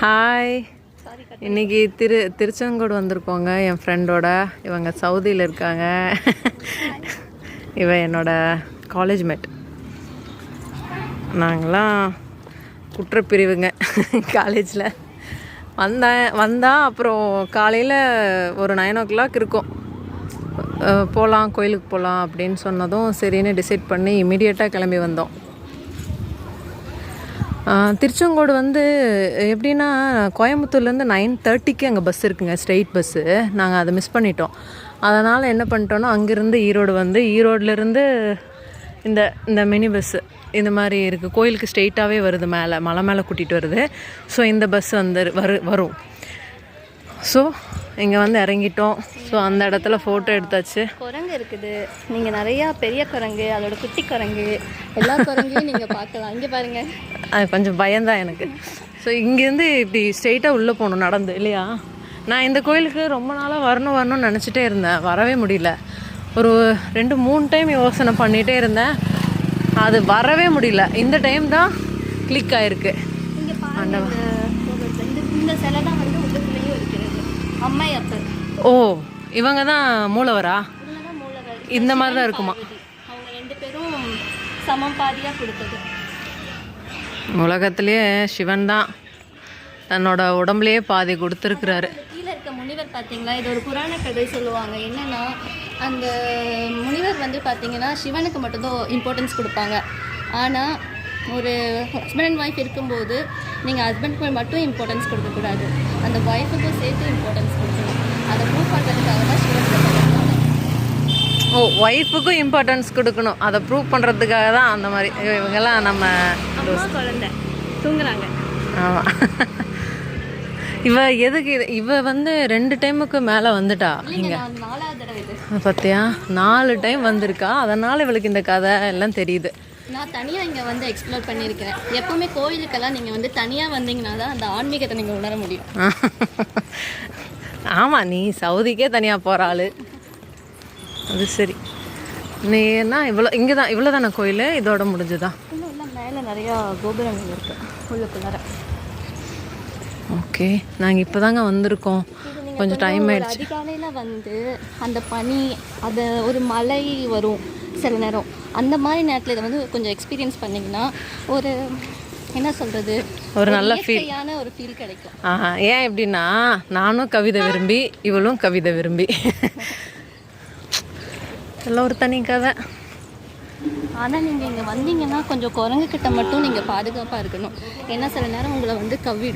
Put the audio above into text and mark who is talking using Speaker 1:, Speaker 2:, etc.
Speaker 1: Hi, இன்றைக்கி திருச்செங்கோடு வந்திருக்கோங்க என் ஃப்ரெண்டோட. இவங்க சவுதியில் இருக்காங்க. இவன் என்னோடய காலேஜ் மேட். நாங்களாம் குற்றப்பிரிவுங்க காலேஜில். வந்தால் அப்புறம் காலையில் ஒரு 9 o'clock இருக்கும். போகலாம், கோயிலுக்கு போகலாம் அப்படின்னு சொன்னதும் சரின்னு டிசைட் பண்ணி இமீடியட்டாக கிளம்பி வந்தோம். திருச்செங்கோடு வந்து எப்படின்னா, கோயம்புத்தூர்லேருந்து 9:30க்கு அங்கே பஸ் இருக்குங்க, ஸ்ட்ரெயிட் பஸ்ஸு. நாங்கள் அதை மிஸ் பண்ணிட்டோம். அதனால் என்ன பண்ணிட்டோன்னா, அங்கேருந்து ஈரோடு வந்து ஈரோட்லேருந்து இந்த மினி பஸ்ஸு இந்த மாதிரி இருக்குது. கோயிலுக்கு ஸ்ட்ரெயிட்டாகவே வருது, மலை மேலே கூட்டிகிட்டு வருது. ஸோ இந்த பஸ் வந்து வரும். ஸோ இங்கே வந்து இறங்கிட்டோம். ஸோ அந்த இடத்துல ஃபோட்டோ எடுத்தாச்சு.
Speaker 2: குரங்கு இருக்குது, நீங்கள் நிறையா பெரிய குரங்கு, அதோட குட்டி குரங்கு, எல்லா குரங்கையும் நீங்கள் பார்க்கலாம். இங்கே பாருங்கள்.
Speaker 1: அது கொஞ்சம் பயம்தான் எனக்கு. ஸோ இங்கேருந்து இப்படி ஸ்ட்ரெயிட்டாக உள்ளே போகணும் நடந்து, இல்லையா? நான் இந்த கோயிலுக்கு ரொம்ப நாளாக வரணும்னு நினச்சிட்டே இருந்தேன், வரவே முடியல. ஒரு 2-3 டைம் யோசனை பண்ணிகிட்டே இருந்தேன், அது வரவே முடியல. இந்த டைம் தான் கிளிக் ஆகிருக்கு.
Speaker 2: இந்த சிலை தான் வந்து உள்ளுக்குள்ளேயும் இருக்கிறது, அம்மையப்பர்.
Speaker 1: ஓ, இவங்க தான் மூலவரா? இந்த மாதிரி தான் இருக்குமா?
Speaker 2: அவங்க 2 பேரும் சமம் பாதியாக கொடுத்தது.
Speaker 1: உலகத்திலேயே சிவன் தான் தன்னோட உடம்புலேயே பாதி கொடுத்துருக்குறாரு.
Speaker 2: கீழே இருக்க முனிவர் பார்த்தீங்களா, இது ஒரு புராண கதை சொல்லுவாங்க. என்னென்னா, அந்த முனிவர் வந்து பார்த்தீங்கன்னா சிவனுக்கு மட்டும்தான் இம்பார்ட்டன்ஸ் கொடுப்பாங்க. ஆனால் ஒரு ஹஸ்பண்ட் அண்ட் ஒய்ஃப் இருக்கும்போது நீங்கள் ஹஸ்பண்ட்க்கு மட்டும் இம்பார்ட்டன்ஸ் கொடுக்கக்கூடாது, அந்த ஒய்ஃபுக்கும் சேர்த்து இம்பார்ட்டன்ஸ் கொடுக்கணும். அதை ப்ரூவ் பண்ணுறதுக்காக தான் சிவன்.
Speaker 1: ஓ, ஒய்ஃபுக்கும் இம்பார்ட்டன்ஸ் கொடுக்கணும், அதை ப்ரூவ் பண்ணுறதுக்காக தான் அந்த மாதிரி. இவங்கெல்லாம் நம்ம
Speaker 2: குழந்தை தூங்குறாங்க.
Speaker 1: ஆமாம். எதுக்கு இவ வந்து 2 டைமுக்கு மேலே வந்துட்டா. இங்கே
Speaker 2: 4வது தடவை இது
Speaker 1: பார்த்தியா, 4 டைம் வந்திருக்கா. அதனால் இவளுக்கு இந்த கதை எல்லாம் தெரியுது.
Speaker 2: நான் தனியாக இங்கே வந்து எக்ஸ்ப்ளோர் பண்ணியிருக்கிறேன். எப்போவுமே கோயிலுக்கெல்லாம் நீங்கள் வந்து தனியாக வந்தீங்கன்னா தான் அந்த ஆன்மீகத்தை நீங்கள் உணர முடியும்.
Speaker 1: ஆமாம், நீ சவுதிக்கே தனியாக போகிற ஆள். அது சரி. நீ என்ன இவ்வளோ தானே கோயில்? இதோட முடிஞ்சுதா?
Speaker 2: இன்னும் இல்லை, மேலே நிறையா கோபுரங்கள் இருக்குது உள்ளுக்குள்ளார.
Speaker 1: ஓகே, நாங்கள் இப்போ தாங்க வந்திருக்கோம், கொஞ்சம் டைம் ஆயிடுச்சு.
Speaker 2: அதிகாலையில் வந்து அந்த பனி, அது ஒரு மழை வரும் சில நேரம். அந்த மாதிரி நேரத்தில் இதை வந்து கொஞ்சம் எக்ஸ்பீரியன்ஸ் பண்ணிங்கன்னா ஒரு என்ன சொல்கிறது,
Speaker 1: ஒரு நல்ல
Speaker 2: ஒரு ஃபீல் கிடைக்கும்.
Speaker 1: ஏன் எப்படின்னா, நானும் கவிதை விரும்பி, இவளும் கவிதை விரும்பி, எல்லாம் ஒரு தனி கதை.
Speaker 2: ஆனால் நீங்கள் இங்கே வந்தீங்கன்னா கொஞ்சம் குரங்குக்கிட்ட மட்டும் நீங்கள் பாதுகாப்பாக இருக்கணும். ஏன்னா சில நேரம் உங்களை வந்து கவ்விடும்.